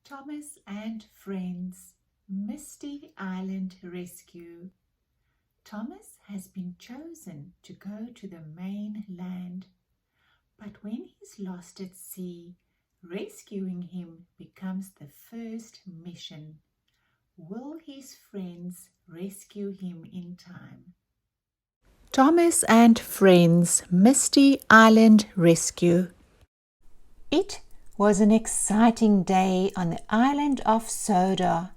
Thomas and Friends Misty Island Rescue. Thomas has been chosen to go to the mainland, but when he's lost at sea, rescuing him becomes the first mission. Will his friends rescue him in time? Thomas and Friends Misty Island Rescue. It was an exciting day on the island of Sodor.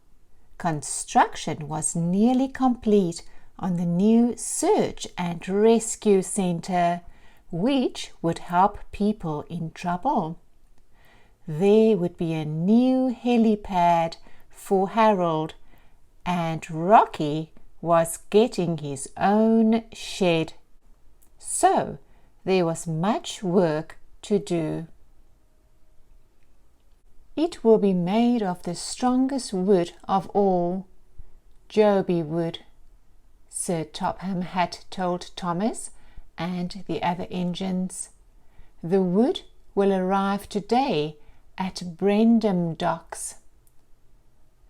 Construction was nearly complete on the new search and rescue center, which would help people in trouble. There would be a new helipad for Harold, and Rocky was getting his own shed. So there was much work to do. It will be made of the strongest wood of all, joby wood, Sir Topham Hatt told Thomas and the other engines. The wood will arrive today at Brendam Docks.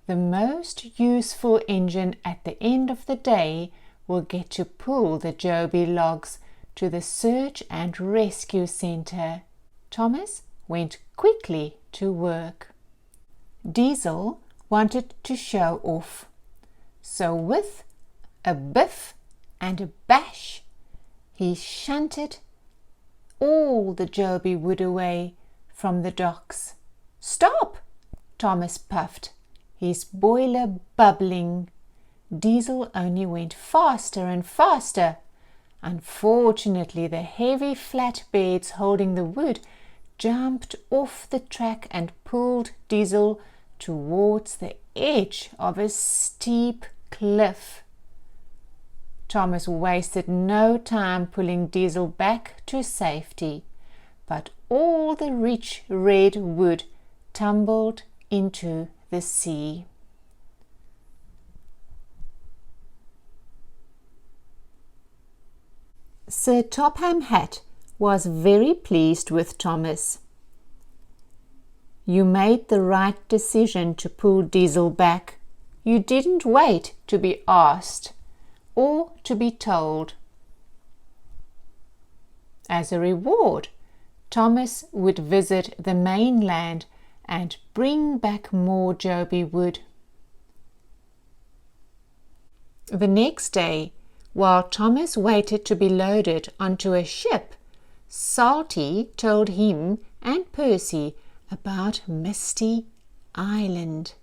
The most useful engine at the end of the day will get to pull the joby logs to the search and rescue centre. Thomas went quickly to work. Diesel wanted to show off, so with a biff and a bash, he shunted all the joby wood away from the docks. "Stop!" Thomas puffed, his boiler bubbling. Diesel only went faster and faster. Unfortunately, the heavy flatbeds holding the wood jumped off the track and pulled Diesel towards the edge of a steep cliff. Thomas wasted no time pulling Diesel back to safety, but all the rich red wood tumbled into the sea. Sir Topham Hatt was very pleased with Thomas. "You made the right decision to pull Diesel back. You didn't wait to be asked or to be told." As a reward, Thomas would visit the mainland and bring back more joby wood. The next day, while Thomas waited to be loaded onto a ship, Salty told him and Percy about Misty Island.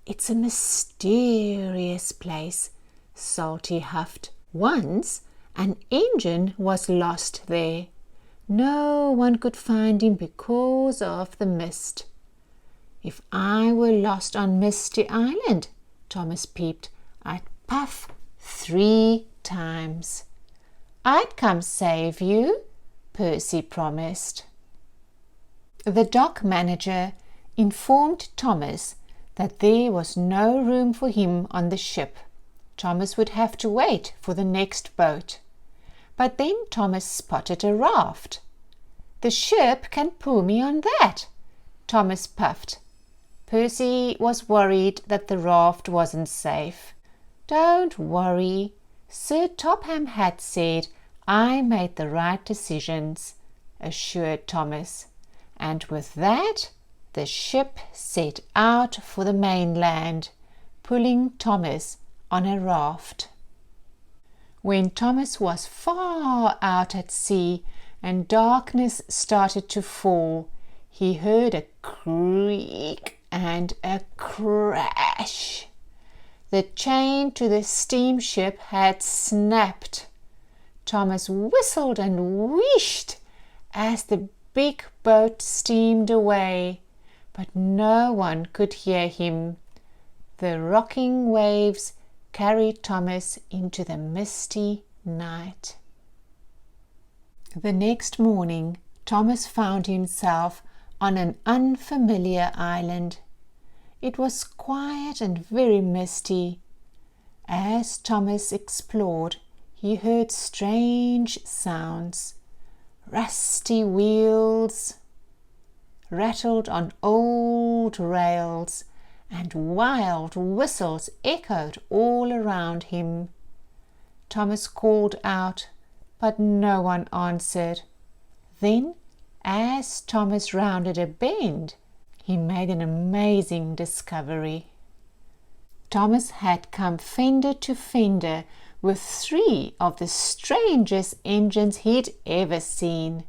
"It's a mysterious place," Salty huffed. "Once an engine was lost there. No one could find him because of the mist." "If I were lost on Misty Island," Thomas peeped, "I'd puff 3 times." "I'd come save you," Percy promised. The dock manager informed Thomas that there was no room for him on the ship. Thomas would have to wait for the next boat. But then Thomas spotted a raft. "The ship can pull me on that," Thomas puffed. Percy was worried that the raft wasn't safe. "Don't worry. Sir Topham Hatt said I made the right decisions," assured Thomas. And with that, the ship set out for the mainland, pulling Thomas on a raft. When Thomas was far out at sea and darkness started to fall, he heard a creak and a crash. The chain to the steamship had snapped. Thomas whistled and wheeshed as the big boat steamed away, but no one could hear him. The rocking waves carried Thomas into the misty night. The next morning, Thomas found himself on an unfamiliar island. It was quiet and very misty. As Thomas explored, he heard strange sounds. Rusty wheels, rattled on old rails, and wild whistles echoed all around him. Thomas called out, but no one answered. Then, as Thomas rounded a bend, he made an amazing discovery. Thomas had come fender to fender with 3 of the strangest engines he'd ever seen.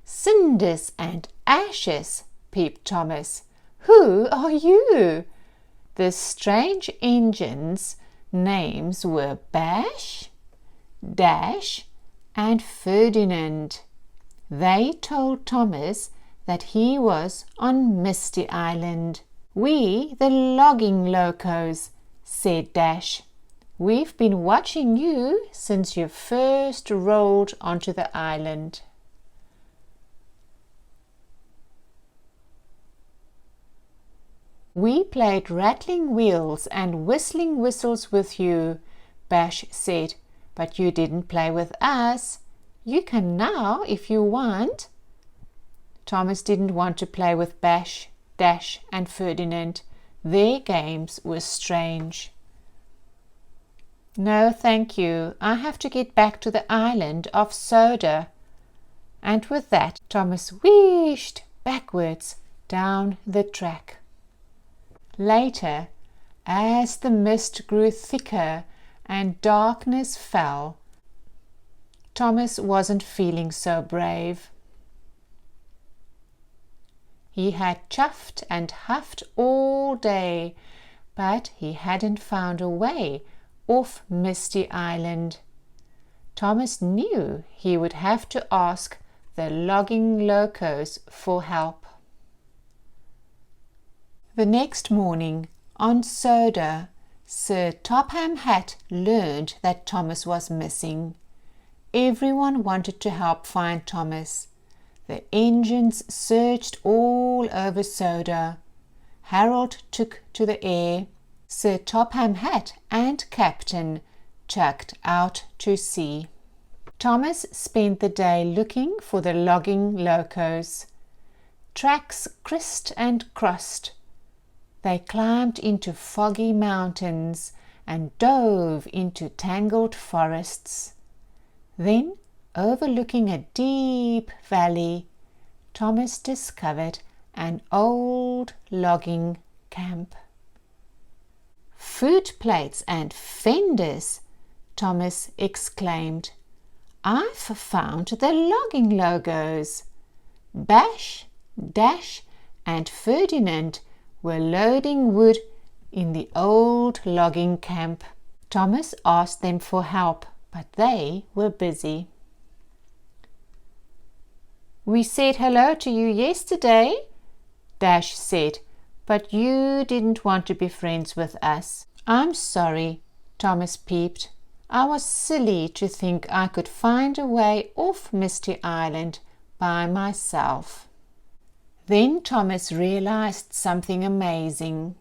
"Cinders and ashes," peeped Thomas. "Who are you?" The strange engines' names were Bash, Dash, and Ferdinand. They told Thomas that he was on Misty Island. "We, the logging locos," said Dash. "We've been watching you since you first rolled onto the island." "We played rattling wheels and whistling whistles with you," Bash said, "but you didn't play with us. You can now if you want." Thomas didn't want to play with Bash, Dash, and Ferdinand. Their games were strange. "No, thank you. I have to get back to the island of Sodor." And with that, Thomas wheeshed backwards down the track. Later, as the mist grew thicker and darkness fell, Thomas wasn't feeling so brave. He had chuffed and huffed all day, but he hadn't found a way off Misty Island. Thomas knew he would have to ask the logging locos for help. The next morning, on Sodor, Sir Topham Hatt learned that Thomas was missing. Everyone wanted to help find Thomas. The engines searched all over Sodor. Harold took to the air. Sir Topham Hatt and Captain chugged out to sea. Thomas spent the day looking for the logging locos. Tracks crissed and crossed. They climbed into foggy mountains and dove into tangled forests. Then, overlooking a deep valley, Thomas discovered an old logging camp. "Food plates and fenders!" Thomas exclaimed. "I've found the logging logos." Bash, Dash, and Ferdinand were loading wood in the old logging camp. Thomas asked them for help, but they were busy. "We said hello to you yesterday," Dash said, "but you didn't want to be friends with us." "I'm sorry," Thomas peeped. "I was silly to think I could find a way off Misty Island by myself." Then Thomas realized something amazing.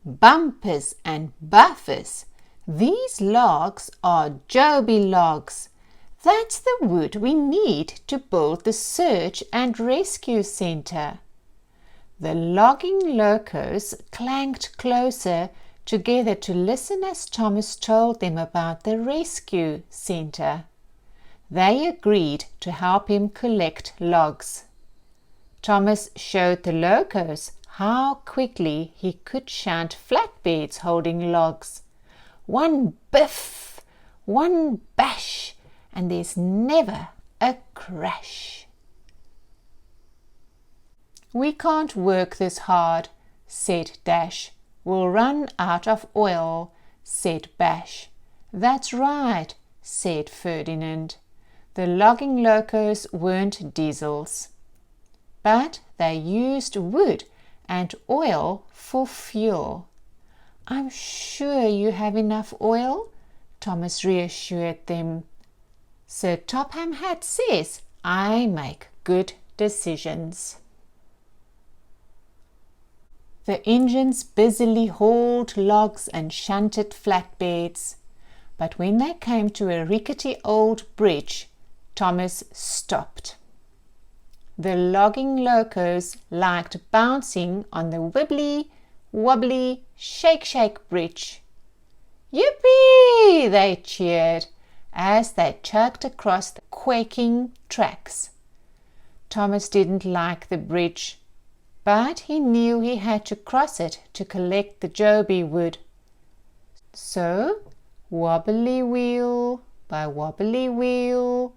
Bumpers and buffers! These logs are joby logs. That's the wood we need to build the search and rescue center. The logging locos clanked closer together to listen as Thomas told them about the rescue center. They agreed to help him collect logs. Thomas showed the locos how quickly he could shunt flatbeds holding logs. One biff, one bash, and there's never a crash. "We can't work this hard," said Dash. "We'll run out of oil," said Bash. "That's right," said Ferdinand. The logging locos weren't diesels, but they used wood and oil for fuel. "I'm sure you have enough oil," Thomas reassured them. "Sir Topham Hatt says I make good decisions." The engines busily hauled logs and shunted flatbeds, but when they came to a rickety old bridge, Thomas stopped. The logging locos liked bouncing on the wibbly, wobbly, shake bridge. Yippee! They cheered as they chugged across the quaking tracks. Thomas didn't like the bridge, but he knew he had to cross it to collect the joby wood. So, wobbly wheel by wobbly wheel,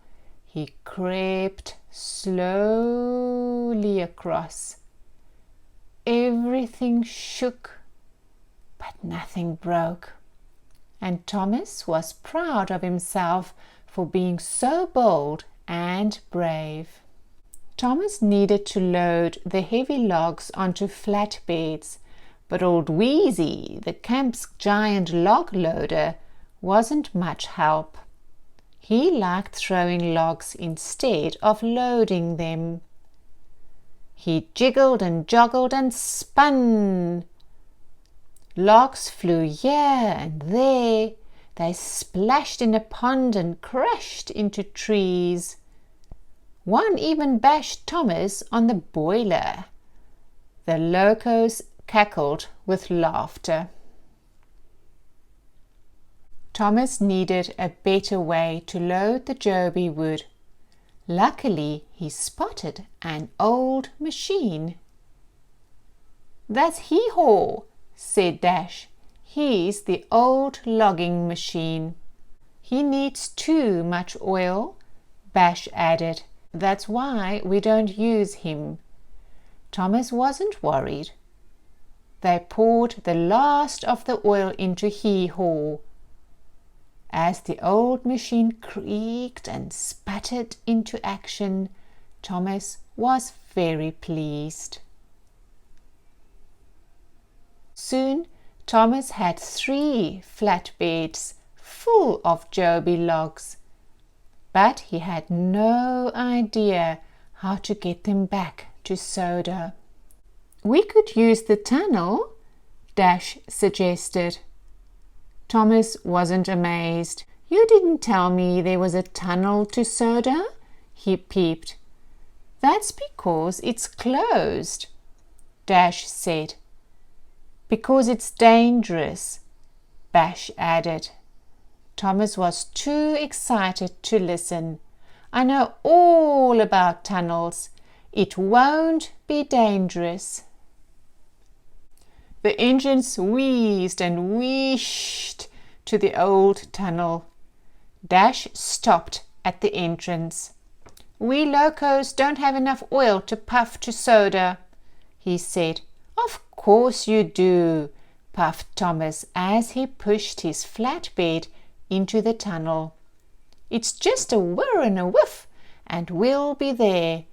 he crept slowly across. Everything shook, but nothing broke. And Thomas was proud of himself for being so bold and brave. Thomas needed to load the heavy logs onto flatbeds, but old Wheezy, the camp's giant log loader, wasn't much help. He liked throwing logs instead of loading them. He jiggled and joggled and spun. Logs flew here and there. They splashed in a pond and crashed into trees. One even bashed Thomas on the boiler. The locos cackled with laughter. Thomas needed a better way to load the joby wood. Luckily, he spotted an old machine. "That's hee-haw," said Dash. "He's the old logging machine." "He needs too much oil," Bash added. "That's why we don't use him." Thomas wasn't worried. They poured the last of the oil into hee-haw. As the old machine creaked and sputtered into action, Thomas was very pleased. Soon Thomas had 3 flatbeds full of joby logs, but he had no idea how to get them back to Sodor. "We could use the tunnel," Dash suggested. Thomas wasn't amazed. "You didn't tell me there was a tunnel to Sodor," he peeped. "That's because it's closed," Dash said. "Because it's dangerous," Bash added. Thomas was too excited to listen. "I know all about tunnels. It won't be dangerous." The engines wheezed and wheeshed to the old tunnel. Dash stopped at the entrance. "We locos don't have enough oil to puff to Sodor," he said. "Of course you do," puffed Thomas as he pushed his flatbed into the tunnel. "It's just a whir and a whiff, and we'll be there."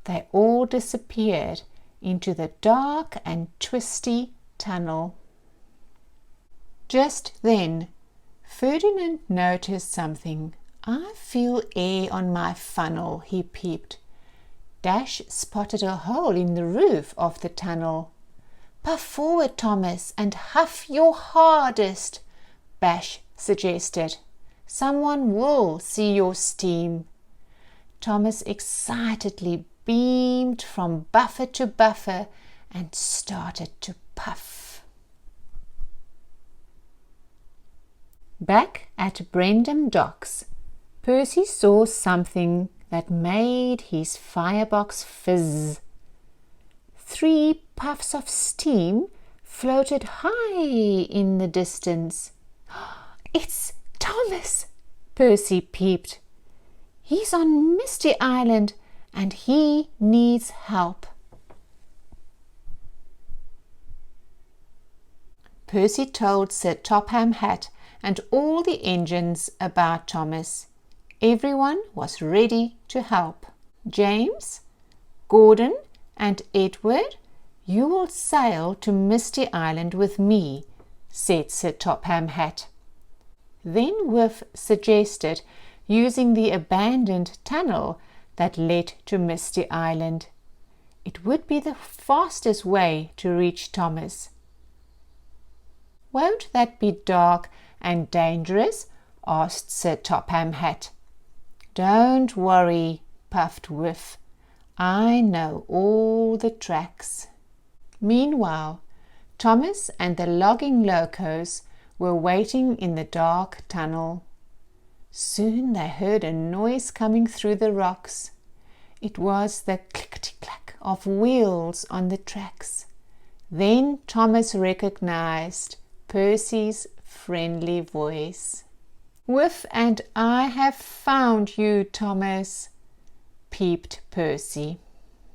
They all disappeared into the dark and twisty tunnel. Just then, Ferdinand noticed something. "I feel air on my funnel," he peeped. Dash spotted a hole in the roof of the tunnel. "Puff forward, Thomas, and huff your hardest," Bash suggested. "Someone will see your steam." Thomas excitedly beamed from buffer to buffer and started to puff. Back at Brendam Docks, Percy saw something that made his firebox fizz. 3 puffs of steam floated high in the distance. "It's Thomas," Percy peeped. "He's on Misty Island and he needs help." Percy told Sir Topham Hatt and all the engines about Thomas. Everyone was ready to help. "James, Gordon and Edward, you will sail to Misty Island with me," said Sir Topham Hatt. Then Whiff suggested using the abandoned tunnel that led to Misty Island. It would be the fastest way to reach Thomas. "Won't that be dark and dangerous?" asked Sir Topham Hatt. "Don't worry," puffed Whiff. I know all the tracks." Meanwhile, Thomas and the logging locos were waiting in the dark tunnel. Soon they heard a noise coming through the rocks. It was the clickety-clack of wheels on the tracks. Then Thomas recognized Percy's friendly voice. "Whiff and I have found you, Thomas," peeped Percy.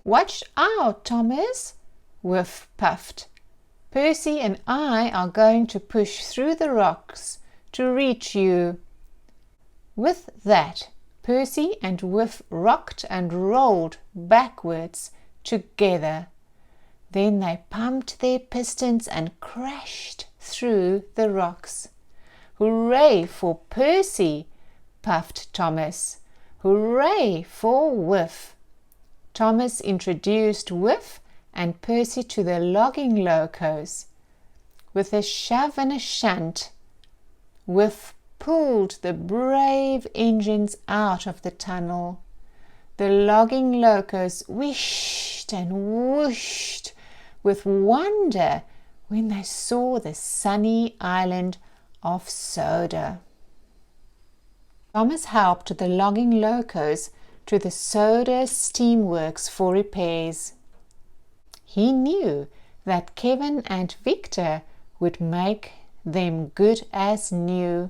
"Watch out, Thomas," Whiff puffed. "Percy and I are going to push through the rocks to reach you." With that, Percy and Whiff rocked and rolled backwards together. Then they pumped their pistons and crashed through the rocks. "Hooray for Percy!" puffed Thomas. "Hooray for Whiff!" Thomas introduced Whiff and Percy to the logging locos. With a shove and a shunt, Whiff pulled the brave engines out of the tunnel. The logging locos whished and whooshed with wonder when they saw the sunny island of Sodor. Thomas helped the logging locos to the Sodor steamworks for repairs. He knew that Kevin and Victor would make them good as new.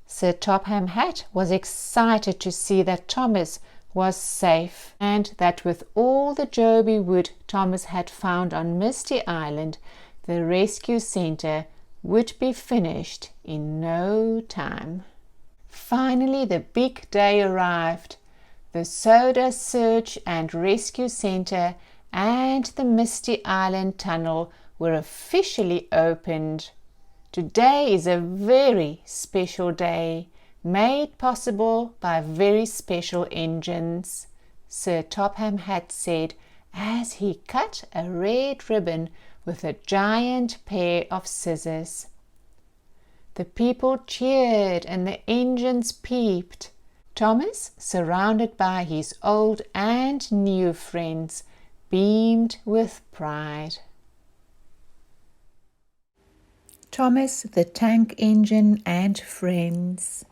Sir Topham Hatt was excited to see that Thomas was safe, and that with all the joby wood Thomas had found on Misty Island, the rescue centre would be finished in no time. Finally, the big day arrived. The Sodor Search and Rescue Centre and the Misty Island Tunnel were officially opened. Today is a very special day, made possible by very special engines, Sir Topham Hatt said as he cut a red ribbon with a giant pair of scissors. The people cheered and the engines peeped. Thomas, surrounded by his old and new friends, beamed with pride. Thomas the Tank Engine and Friends.